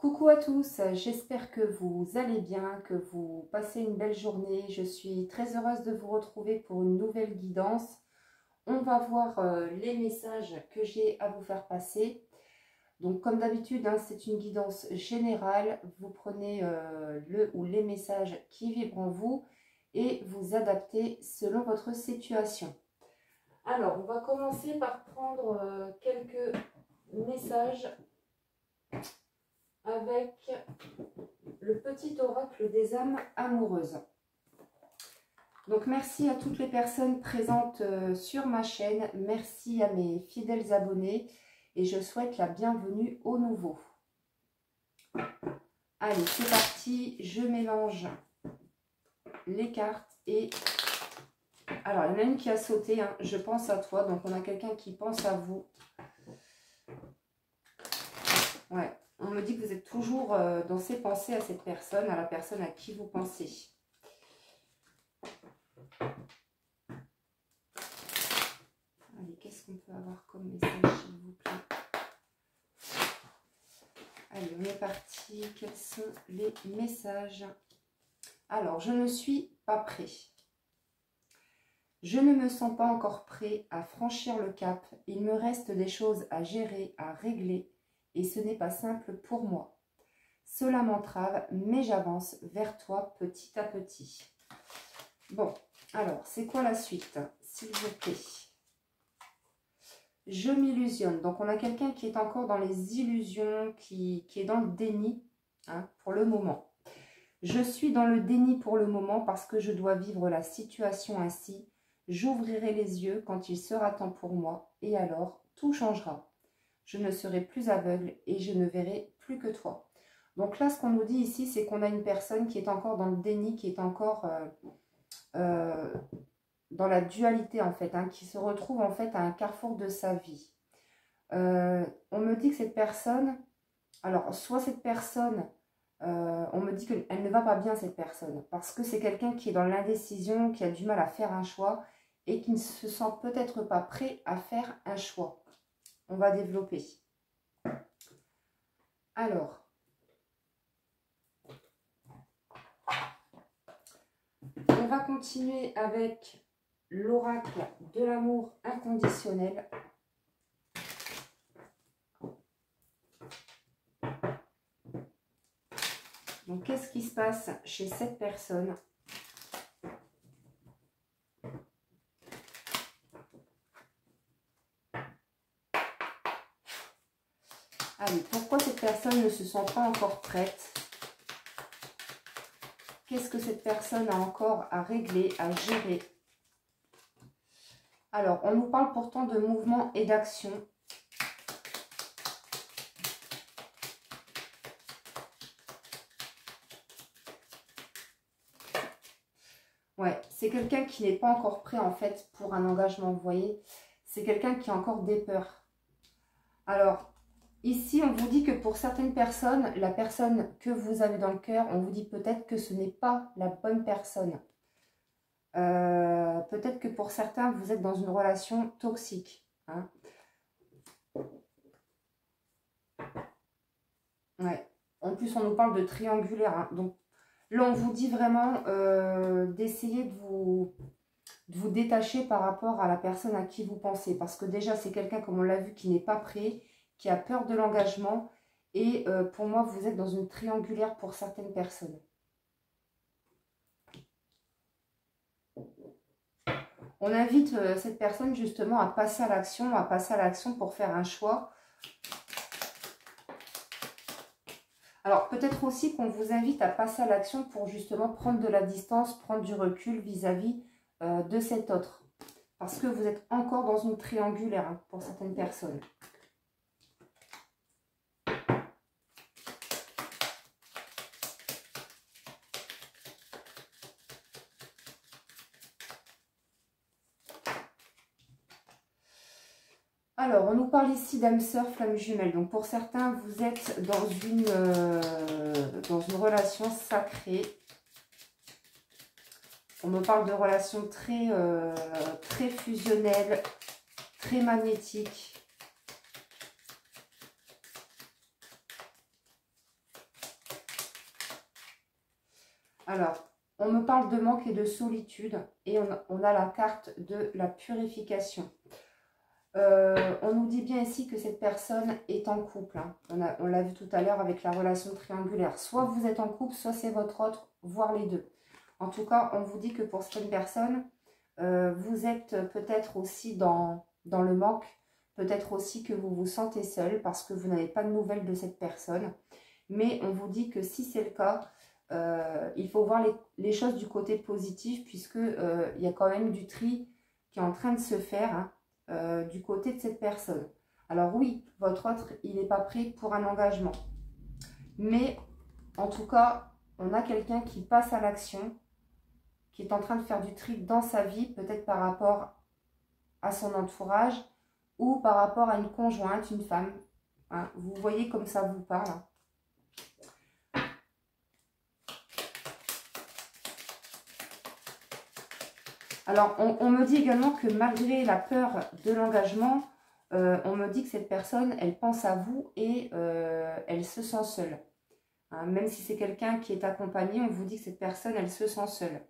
Coucou à tous, j'espère que vous allez bien, que vous passez une belle journée. Je suis très heureuse de vous retrouver pour une nouvelle guidance. On va voir les messages que j'ai à vous faire passer. Donc comme d'habitude, c'est une guidance générale. Vous prenez le ou les messages qui vibrent en vous et vous adaptez selon votre situation. Alors, on va commencer par prendre quelques messages avec le petit oracle des âmes amoureuses. Donc merci à toutes les personnes présentes sur ma chaîne, merci à mes fidèles abonnés et je souhaite la bienvenue aux nouveaux. Allez, c'est parti, je mélange les cartes et... Alors, il y en a une qui a sauté, je pense à toi, donc on a quelqu'un qui pense à vous. Ouais. On me dit que vous êtes toujours dans ses pensées à cette personne, à la personne à qui vous pensez. Allez, qu'est-ce qu'on peut avoir comme message, s'il vous plaît? Allez, on est parti. Quels sont les messages? Alors, je ne suis pas prêt. Je ne me sens pas encore prêt à franchir le cap. Il me reste des choses à gérer, à régler, et ce n'est pas simple pour moi. Cela m'entrave, mais j'avance vers toi petit à petit. Bon, alors, c'est quoi la suite, s'il vous plaît? Je m'illusionne. Donc, on a quelqu'un qui est encore dans les illusions, qui est dans le déni, pour le moment. Je suis dans le déni pour le moment parce que je dois vivre la situation ainsi. J'ouvrirai les yeux quand il sera temps pour moi et alors, tout changera. Je ne serai plus aveugle et je ne verrai plus que toi. Donc là, ce qu'on nous dit ici, c'est qu'on a une personne qui est encore dans le déni, qui est encore dans la dualité en fait, qui se retrouve en fait à un carrefour de sa vie. On me dit que cette personne, alors soit cette personne, on me dit qu'elle ne va pas bien cette personne, parce que c'est quelqu'un qui est dans l'indécision, qui a du mal à faire un choix et qui ne se sent peut-être pas prêt à faire un choix. On va développer. Alors, on va continuer avec l'oracle de l'amour inconditionnel. Donc, qu'est-ce qui se passe chez cette personne? Allez, pourquoi cette personne ne se sent pas encore prête? Qu'est-ce que cette personne a encore à régler, à gérer? Alors, on nous parle pourtant de mouvement et d'action. Ouais, c'est quelqu'un qui n'est pas encore prêt en fait pour un engagement, vous voyez. C'est quelqu'un qui a encore des peurs. Alors, ici, on vous dit que pour certaines personnes, la personne que vous avez dans le cœur, on vous dit peut-être que ce n'est pas la bonne personne. Peut-être que pour certains, vous êtes dans une relation toxique. Ouais. En plus, on nous parle de triangulaire. Donc, là, on vous dit vraiment d'essayer de vous détacher par rapport à la personne à qui vous pensez. Parce que déjà, c'est quelqu'un, comme on l'a vu, qui n'est pas prêt, qui a peur de l'engagement. Et pour moi, vous êtes dans une triangulaire pour certaines personnes. On invite cette personne justement à passer à l'action pour faire un choix. Alors, peut-être aussi qu'on vous invite à passer à l'action pour justement prendre de la distance, prendre du recul vis-à-vis de cet autre. Parce que vous êtes encore dans une triangulaire pour certaines personnes. Alors, on nous parle ici d'âme sœur, flamme jumelle. Donc, pour certains, vous êtes dans une relation sacrée. On me parle de relations très, très fusionnelles, très magnétiques. Alors, on me parle de manque et de solitude et on a la carte de la purification. On nous dit bien ici que cette personne est en couple. Hein. On l'a vu tout à l'heure avec la relation triangulaire. Soit vous êtes en couple, soit c'est votre autre, voire les deux. En tout cas, on vous dit que pour certaines personnes, vous êtes peut-être aussi dans le manque. Peut-être aussi que vous vous sentez seul parce que vous n'avez pas de nouvelles de cette personne. Mais on vous dit que si c'est le cas, il faut voir les choses du côté positif puisque il y a quand même du tri qui est en train de se faire. Hein. Du côté de cette personne. Alors oui, votre autre, il n'est pas prêt pour un engagement. Mais en tout cas, on a quelqu'un qui passe à l'action, qui est en train de faire du tri dans sa vie, peut-être par rapport à son entourage ou par rapport à une conjointe, une femme. Hein, vous voyez comme ça vous parle. Alors, on me dit également que malgré la peur de l'engagement, on me dit que cette personne, elle pense à vous et elle se sent seule. Hein, même si c'est quelqu'un qui est accompagné, on vous dit que cette personne, elle se sent seule.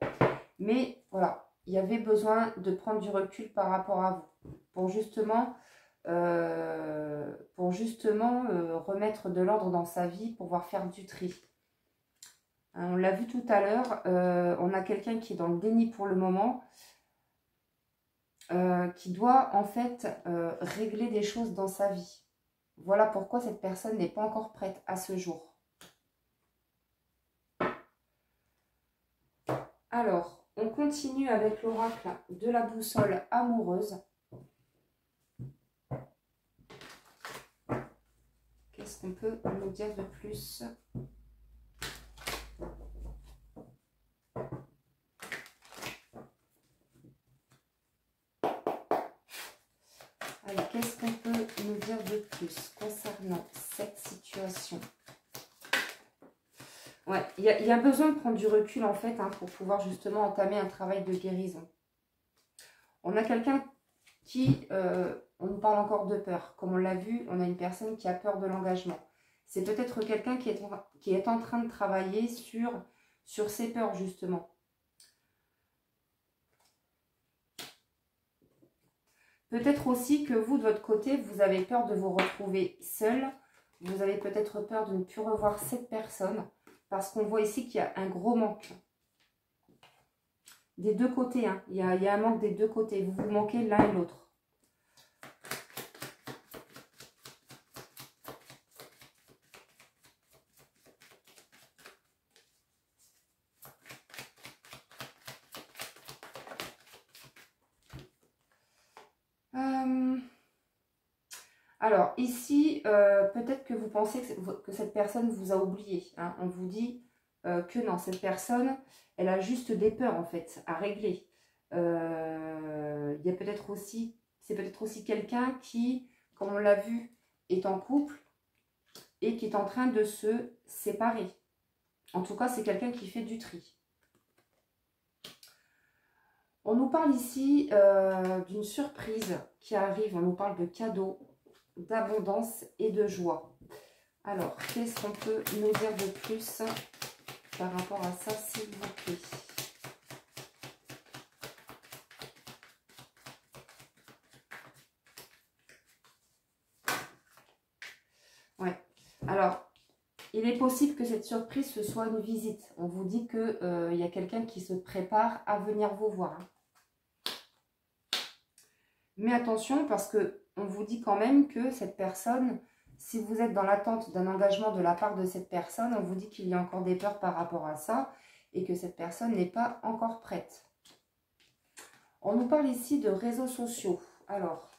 Mais voilà, il y avait besoin de prendre du recul par rapport à vous pour justement remettre de l'ordre dans sa vie, pouvoir faire du tri. Hein, on l'a vu tout à l'heure, on a quelqu'un qui est dans le déni pour le moment, qui doit en fait régler des choses dans sa vie. Voilà pourquoi cette personne n'est pas encore prête à ce jour. Alors, on continue avec l'oracle de la boussole amoureuse. Qu'est-ce qu'on peut nous dire de plus ? Allez, qu'est-ce qu'on peut nous dire de plus concernant cette situation ? Ouais, il y a besoin de prendre du recul en fait hein, pour pouvoir justement entamer un travail de guérison. On a quelqu'un qui, on nous parle encore de peur. Comme on l'a vu, on a une personne qui a peur de l'engagement. C'est peut-être quelqu'un qui est en train de travailler sur ses peurs justement. Peut-être aussi que vous, de votre côté, vous avez peur de vous retrouver seul. Vous avez peut-être peur de ne plus revoir cette personne. Parce qu'on voit ici qu'il y a un gros manque. Des deux côtés. Hein. Il y a un manque des deux côtés. Vous vous manquez l'un et l'autre. Alors, ici, peut-être que vous pensez que cette personne vous a oublié. Hein. On vous dit que non, cette personne, elle a juste des peurs, en fait, à régler. Il y a peut-être aussi, c'est peut-être aussi quelqu'un qui, comme on l'a vu, est en couple et qui est en train de se séparer. En tout cas, c'est quelqu'un qui fait du tri. On nous parle ici d'une surprise qui arrive. On nous parle de cadeaux, d'abondance et de joie. Alors, qu'est-ce qu'on peut nous dire de plus par rapport à ça, s'il vous plaît? Ouais. Alors, il est possible que cette surprise, ce soit une visite. On vous dit qu'il y a quelqu'un qui se prépare à venir vous voir. Mais attention, parce qu'on vous dit quand même que cette personne, si vous êtes dans l'attente d'un engagement de la part de cette personne, on vous dit qu'il y a encore des peurs par rapport à ça et que cette personne n'est pas encore prête. On nous parle ici de réseaux sociaux. Alors,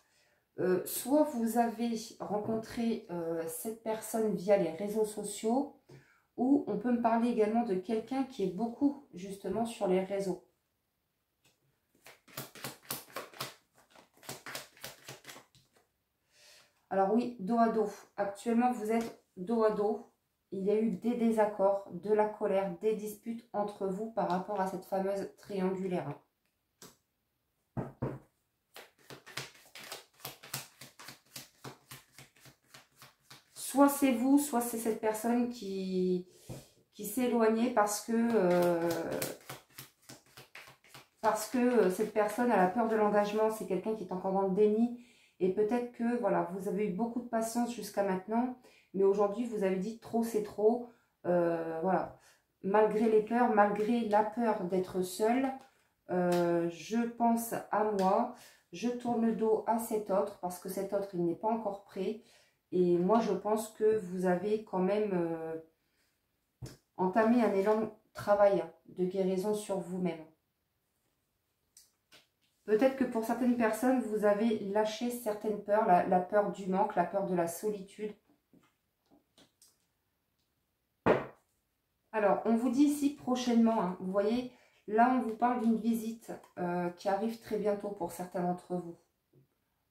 soit vous avez rencontré cette personne via les réseaux sociaux, ou on peut me parler également de quelqu'un qui est beaucoup justement sur les réseaux. Alors oui, dos à dos. Actuellement, vous êtes dos à dos. Il y a eu des désaccords, de la colère, des disputes entre vous par rapport à cette fameuse triangulaire. Soit c'est vous, soit c'est cette personne qui qui s'est éloigné parce que cette personne a la peur de l'engagement. C'est quelqu'un qui est encore dans le déni. Et peut-être que voilà, vous avez eu beaucoup de patience jusqu'à maintenant. Mais aujourd'hui, vous avez dit trop, c'est trop. Voilà. Malgré les peurs, malgré la peur d'être seul, je pense à moi. Je tourne le dos à cet autre parce que cet autre, il n'est pas encore prêt. Et moi, je pense que vous avez quand même entamé un élan de travail, de guérison sur vous-même. Peut-être que pour certaines personnes, vous avez lâché certaines peurs, la peur du manque, la peur de la solitude. Alors, on vous dit ici prochainement, hein, vous voyez, là, on vous parle d'une visite qui arrive très bientôt pour certains d'entre vous.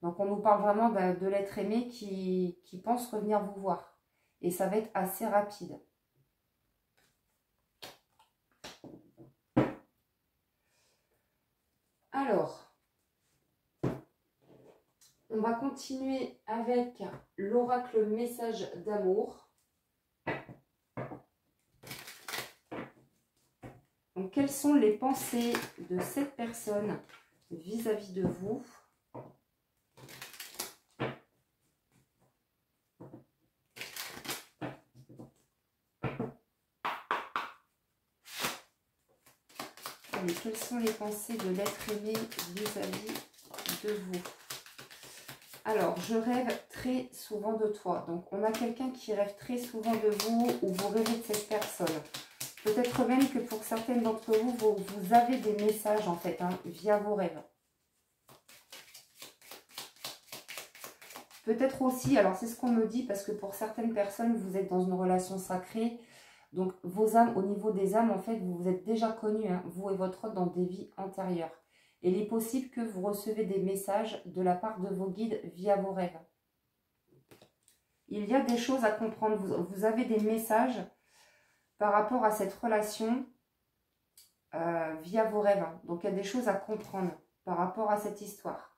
Donc, on nous parle vraiment de l'être aimé qui pense revenir vous voir. Et ça va être assez rapide. Alors, on va continuer avec l'oracle message d'amour. Donc, quelles sont les pensées de cette personne vis-à-vis de vous? Allez, quelles sont les pensées de l'être aimé vis-à-vis de vous? Alors, je rêve très souvent de toi. Donc, on a quelqu'un qui rêve très souvent de vous ou vous rêvez de cette personne. Peut-être même que pour certaines d'entre vous, vous avez des messages en fait, hein, via vos rêves. Peut-être aussi, alors c'est ce qu'on me dit, parce que pour certaines personnes, vous êtes dans une relation sacrée. Donc, vos âmes, au niveau des âmes, en fait, vous vous êtes déjà connus, hein, vous et votre autre, dans des vies antérieures. Et il est possible que vous recevez des messages de la part de vos guides via vos rêves. Il y a des choses à comprendre. Vous avez des messages par rapport à cette relation via vos rêves. Hein. Donc, il y a des choses à comprendre par rapport à cette histoire.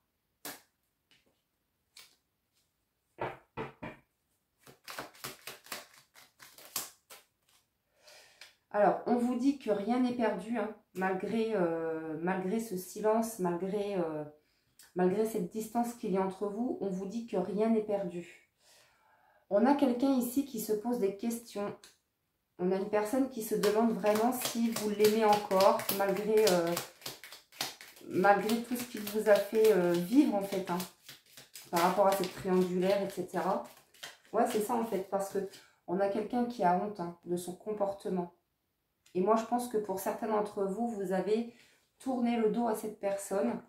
Alors, on vous dit que rien n'est perdu, hein, malgré ce silence, malgré cette distance qu'il y a entre vous, on vous dit que rien n'est perdu. On a quelqu'un ici qui se pose des questions. On a une personne qui se demande vraiment si vous l'aimez encore, malgré tout ce qu'il vous a fait vivre, en fait, hein, par rapport à cette triangulaire, etc. Ouais, c'est ça, en fait, parce que on a quelqu'un qui a honte, hein, de son comportement. Et moi, je pense que pour certains d'entre vous, vous avez tourné le dos à cette personne.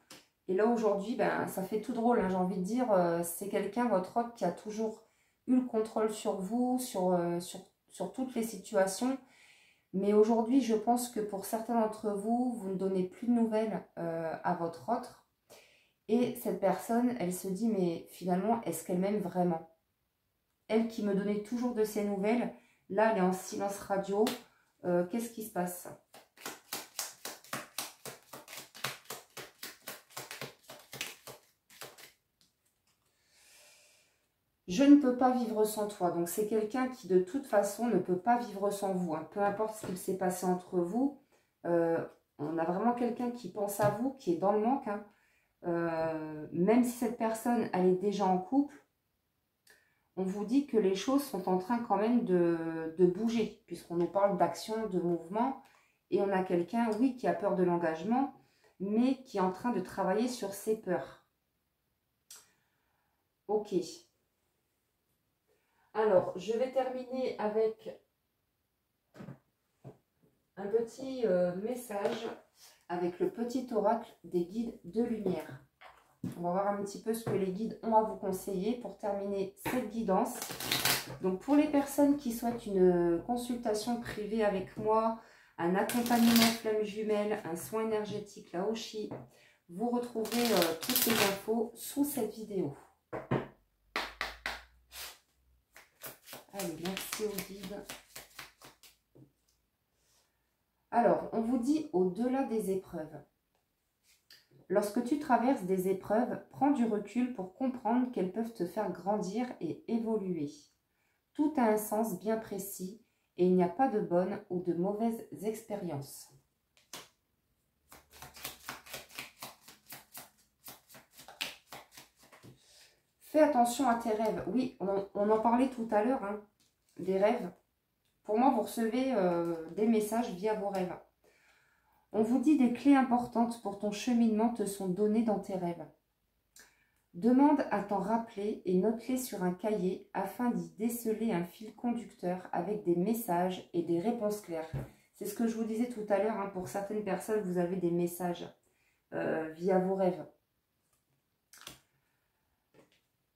Et là, aujourd'hui, ben, ça fait tout drôle, hein, j'ai envie de dire. C'est quelqu'un, votre autre, qui a toujours eu le contrôle sur vous, sur toutes les situations. Mais aujourd'hui, je pense que pour certains d'entre vous, vous ne donnez plus de nouvelles à votre autre. Et cette personne, elle se dit, mais finalement, est-ce qu'elle m'aime vraiment? Elle qui me donnait toujours de ses nouvelles, là, elle est en silence radio. Qu'est-ce qui se passe? Je ne peux pas vivre sans toi. Donc, c'est quelqu'un qui, de toute façon, ne peut pas vivre sans vous. Hein. Peu importe ce qu'il s'est passé entre vous. On a vraiment quelqu'un qui pense à vous, qui est dans le manque. Hein. Même si cette personne, elle est déjà en couple, on vous dit que les choses sont en train quand même de bouger, puisqu'on nous parle d'action, de mouvement. Et on a quelqu'un, oui, qui a peur de l'engagement, mais qui est en train de travailler sur ses peurs. Ok. Alors, je vais terminer avec un petit message avec le petit oracle des guides de lumière. On va voir un petit peu ce que les guides ont à vous conseiller pour terminer cette guidance. Donc, pour les personnes qui souhaitent une consultation privée avec moi, un accompagnement flamme jumelle, un soin énergétique Laoshi, vous retrouverez toutes ces infos sous cette vidéo. Allez, merci aux guides. Alors, on vous dit au-delà des épreuves. Lorsque tu traverses des épreuves, prends du recul pour comprendre qu'elles peuvent te faire grandir et évoluer. Tout a un sens bien précis et il n'y a pas de bonnes ou de mauvaises expériences. Fais attention à tes rêves. Oui, on en parlait tout à l'heure, hein, des rêves. Pour moi, vous recevez des messages via vos rêves. On vous dit des clés importantes pour ton cheminement te sont données dans tes rêves. Demande à t'en rappeler et note-les sur un cahier afin d'y déceler un fil conducteur avec des messages et des réponses claires. C'est ce que je vous disais tout à l'heure, hein, pour certaines personnes, vous avez des messages via vos rêves.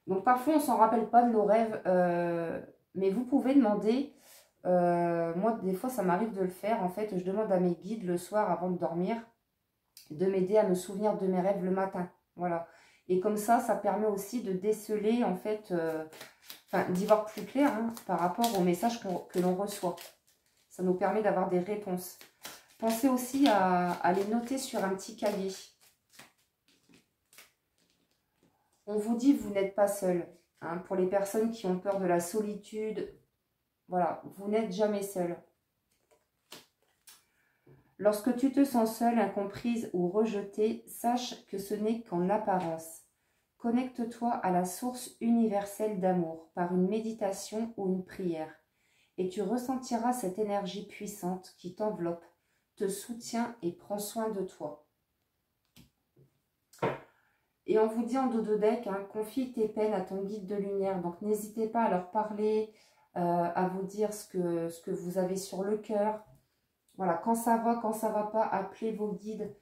Donc parfois, on ne s'en rappelle pas de nos rêves, mais vous pouvez demander, moi des fois ça m'arrive de le faire, en fait, je demande à mes guides le soir avant de dormir, de m'aider à me souvenir de mes rêves le matin, voilà. Et comme ça permet aussi de déceler, en fait, d'y voir plus clair, hein, par rapport aux messages que l'on reçoit. Ça nous permet d'avoir des réponses. Pensez aussi à les noter sur un petit cahier. On vous dit que vous n'êtes pas seul. Hein, pour les personnes qui ont peur de la solitude, voilà, vous n'êtes jamais seul. Lorsque tu te sens seule, incomprise ou rejetée, sache que ce n'est qu'en apparence. Connecte-toi à la source universelle d'amour par une méditation ou une prière et tu ressentiras cette énergie puissante qui t'enveloppe, te soutient et prend soin de toi. Et on vous dit en dos de deck, hein, confie tes peines à ton guide de lumière. Donc n'hésitez pas à leur parler, à vous dire ce que vous avez sur le cœur. Voilà, quand ça va pas, appelez vos guides.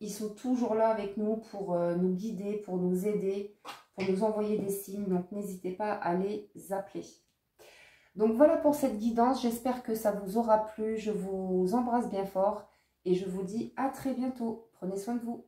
Ils sont toujours là avec nous pour nous guider, pour nous aider, pour nous envoyer des signes. Donc n'hésitez pas à les appeler. Donc voilà pour cette guidance. J'espère que ça vous aura plu. Je vous embrasse bien fort et je vous dis à très bientôt. Prenez soin de vous.